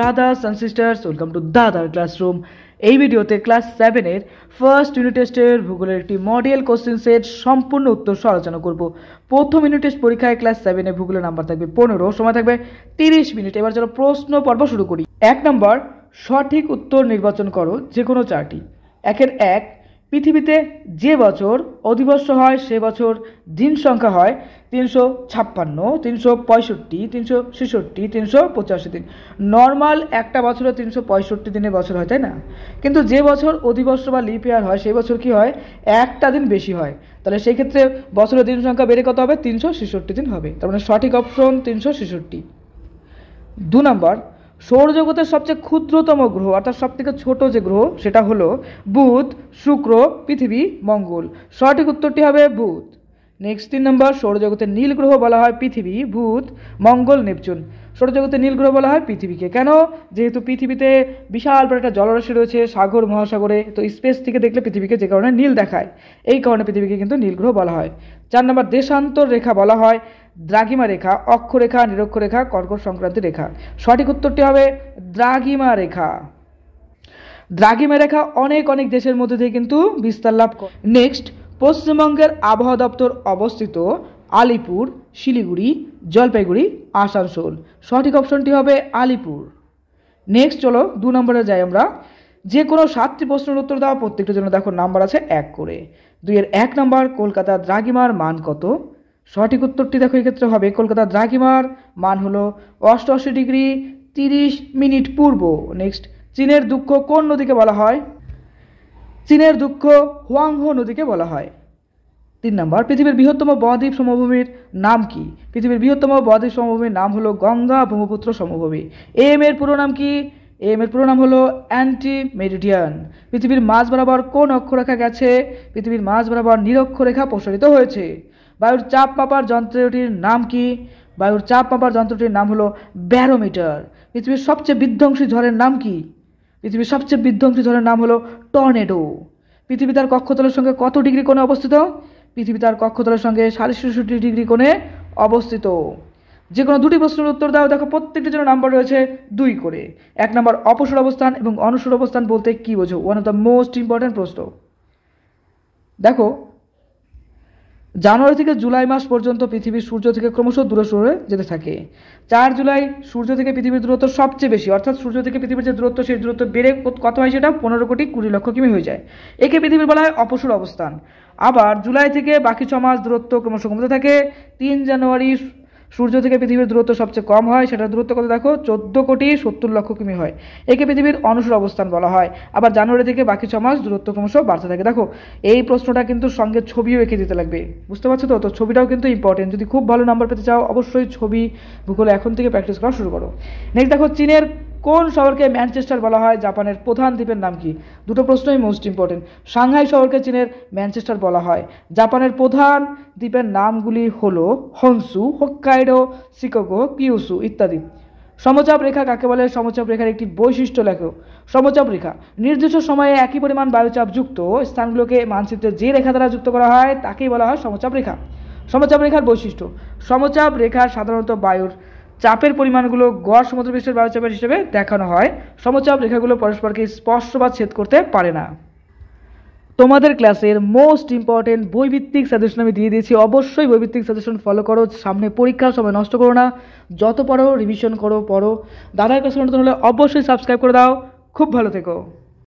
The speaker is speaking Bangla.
brothers and sisters, welcome to Dadar Classroom. এই ভিডিওতে ক্লাস 7 এর ফার্স্ট ইউনিট টেস্টের ভূগোলের একটি মডেল কোশ্চেন সেট সম্পূর্ণ উত্তর সহ আলোচনা করব। প্রথম ইউনিট টেস্ট পরীক্ষায় ক্লাস 7 এর ভূগোলের নাম্বার থাকবে 15, সময় থাকবে 30 মিনিট। এবার চলো প্রশ্ন পর্ব শুরু করি। 1 নম্বর, সঠিক উত্তর নির্বাচন করো যে কোনো চারটি। 1 পৃথিবীতে যে বছর অধিবর্ষ হয় সে বছর দিন সংখ্যা হয় 356, 365, 366, 385 দিন। নর্মাল একটা বছরে 365 দিনের বছর হয়, তাই না? কিন্তু যে বছর অধিবর্ষ বা লিপ ইয়ার হয় সেই বছর কি হয়, একটা দিন বেশি হয়। তাহলে সেই ক্ষেত্রে বছরের দিন সংখ্যা বেড়ে কত হবে, 366 দিন হবে। তার মানে সঠিক অপশন 366। 2 নম্বর, সৌরজগতের সবচেয়ে ক্ষুদ্রতম গ্রহ অর্থাৎ সবথেকে ছোট যে গ্রহ সেটা হলো বুধ, শুক্র, পৃথিবী, মঙ্গল। সঠিক উত্তরটি হবে বুধ। নেক্সট 3 নম্বর, সৌরজগতের নীল গ্রহ বলা হয় পৃথিবী, বুধ, মঙ্গল, নেপচুন। সৌরজগতের নীল গ্রহ বলা হয় পৃথিবীকে। কেন? যেহেতু পৃথিবীতে বিশাল বড় একটা জলরাশি রয়েছে সাগর মহাসাগরে, তো স্পেস থেকে দেখলে পৃথিবীকে যে কারণে নীল দেখায়, এই কারণে পৃথিবীকে কিন্তু নীল গ্রহ বলা হয়। 4 নম্বর, দেশান্তর রেখা বলা হয় দ্রাঘিমা রেখা, অক্ষরেখা, নিরক্ষরেখা, কর্কট সংক্রান্তি রেখা। সঠিক উত্তরটি হবে দ্রাঘিমা রেখা। দ্রাঘিমা রেখা অনেক অনেক দেশের মধ্যে দিয়ে কিন্তু বিস্তার লাভ করে। নেক্সট, পশ্চিমবঙ্গের আবহাওয়া দপ্তর অবস্থিত আলিপুর, শিলিগুড়ি, জলপাইগুড়ি, আসানসোল। সঠিক অপশনটি হবে আলিপুর। নেক্সট চলো 2 নম্বরে যাই আমরা। যে কোনো 7টি প্রশ্নের উত্তর দাও, প্রত্যেকটার জন্য দেখো নাম্বার আছে 1 করে। 1 নম্বর, কলকাতার দ্রাঘিমার মান কত? সঠিক উত্তরটি দেখো এক্ষেত্রে হবে কলকাতার দ্রাঘিমার মান হলো 88 ডিগ্রি 30 মিনিট পূর্ব। নেক্সট, চীনের দুঃখ কোন নদীকে বলা হয়? চীনের দুঃখ হুয়াংহো নদীকে বলা হয়। 3 নম্বর, পৃথিবীর বৃহত্তম বদ্বীপ সমভূমির নাম কি? পৃথিবীর বৃহত্তম বদ্বীপ সমভূমির নাম হলো গঙ্গা ব্রহ্মপুত্র সমভূমি। এম এর পুরো নাম কি? এম এর পুরো নাম হলো অ্যান্টি মেরিডিয়ান। পৃথিবীর মাঝ বরাবর কোন অক্ষরেখা গেছে? পৃথিবীর মাঝ বরাবর নিরক্ষরেখা প্রসারিত হয়েছে। বায়ুর চাপ মাপার যন্ত্রটির নাম কি? বায়ুর চাপ মাপার যন্ত্রটির নাম হলো ব্যারোমিটার। পৃথিবীর সবচেয়ে বিধ্বংসী ঝড়ের নাম কি? পৃথিবীর সবচেয়ে বিধ্বংসী ঝড়ের নাম হলো টর্নেডো। পৃথিবী তার কক্ষতলের সঙ্গে কত ডিগ্রি কোণে অবস্থিত? পৃথিবী তার কক্ষতলের সঙ্গে 67 ডিগ্রি কোণে অবস্থিত। যে কোনো 2টি প্রশ্নের উত্তর দাও, দেখো প্রত্যেকটির জন্য নাম্বার রয়েছে 2 করে। 1 নম্বর, অপসর অবস্থান এবং অনুসর অবস্থান বলতে কি বোঝো? One of the most important প্রশ্ন। দেখো, জানুয়ারি থেকে জুলাই মাস পর্যন্ত পৃথিবীর সূর্য থেকে ক্রমশ দূরে সরে যেতে থাকে। 4 জুলাই সূর্য থেকে পৃথিবীর দূরত্ব সবচেয়ে বেশি, অর্থাৎ সূর্য থেকে পৃথিবীর যে দূরত্ব সেই দূরত্ব বেড়ে কত হয়, সেটা 15,20,00,000 কিমি হয়ে যায়। একে পৃথিবীর বলা হয় অপসর অবস্থান। আবার জুলাই থেকে বাকি 6 মাস দূরত্ব ক্রমশ কমতে থাকে। 3 জানুয়ারি সূর্য থেকে পৃথিবীর দূরত্ব সবচেয়ে কম হয়, সেটার দূরত্ব কত দেখো, 14,70,00,000 কিমি হয়। একে পৃথিবীর অনুসর অবস্থান বলা হয়। আবার জানুয়ারি থেকে বাকি 6 মাস দূরত্ব ক্রমশ বাড়তে থাকে। দেখো, এই প্রশ্নটা কিন্তু সঙ্গে ছবিও এঁকে দিতে লাগবে, বুঝতে পারছো তো? তো ছবিটাও কিন্তু ইম্পর্টেন্ট। যদি খুব ভালো নাম্বার পেতে চাও অবশ্যই ছবি ভূগোল এখন থেকে প্র্যাকটিস করা শুরু করো। নেক্সট দেখো, চীনের কোন শহরকে ম্যানচেস্টার বলা হয়? জাপানের প্রধান দ্বীপের নাম কি? 2টো প্রশ্নই মোস্ট ইম্পর্টেন্ট। সাংহাই শহরকে চীনের ম্যানচেস্টার বলা হয়। জাপানের প্রধান দ্বীপের নামগুলি হলো হনসু, হোক্কাইডো, শিকাগো, কিউসু ইত্যাদি। সমচাপ রেখা কাকে বলে? সমচাপ রেখার একটি বৈশিষ্ট্য লেখো। সমচাপ রেখা নির্দিষ্ট সময়ে একই পরিমাণ বায়ুচাপ যুক্ত স্থানগুলোকে মানচিত্রে যে রেখা দ্বারা যুক্ত করা হয় তাকেই বলা হয় সমচাপ রেখা। সমচাপ রেখার বৈশিষ্ট্য: সমচাপ রেখার সাধারণত বায়ুর চাপের পরিমাণগুলো গড় সমুদ্রপৃষ্ঠের বায়ুচাপের হিসেবে দেখানো হয়। সমচাপ রেখাগুলো পরস্পরকে স্পর্শ বা ছেদ করতে পারে না। তোমাদের ক্লাসের মোস্ট ইম্পর্টেন্ট বইভিত্তিক সাজেশন আমি দিয়ে দিয়েছি, অবশ্যই বইভিত্তিক সাজেশন ফলো করো। সামনে পরীক্ষার সময় নষ্ট করো না, যত পড়ো রিভিশন করো, পড়ো। দাদার ক্লাস নতুন হলে অবশ্যই সাবস্ক্রাইব করে দাও। খুব ভালো থেকো।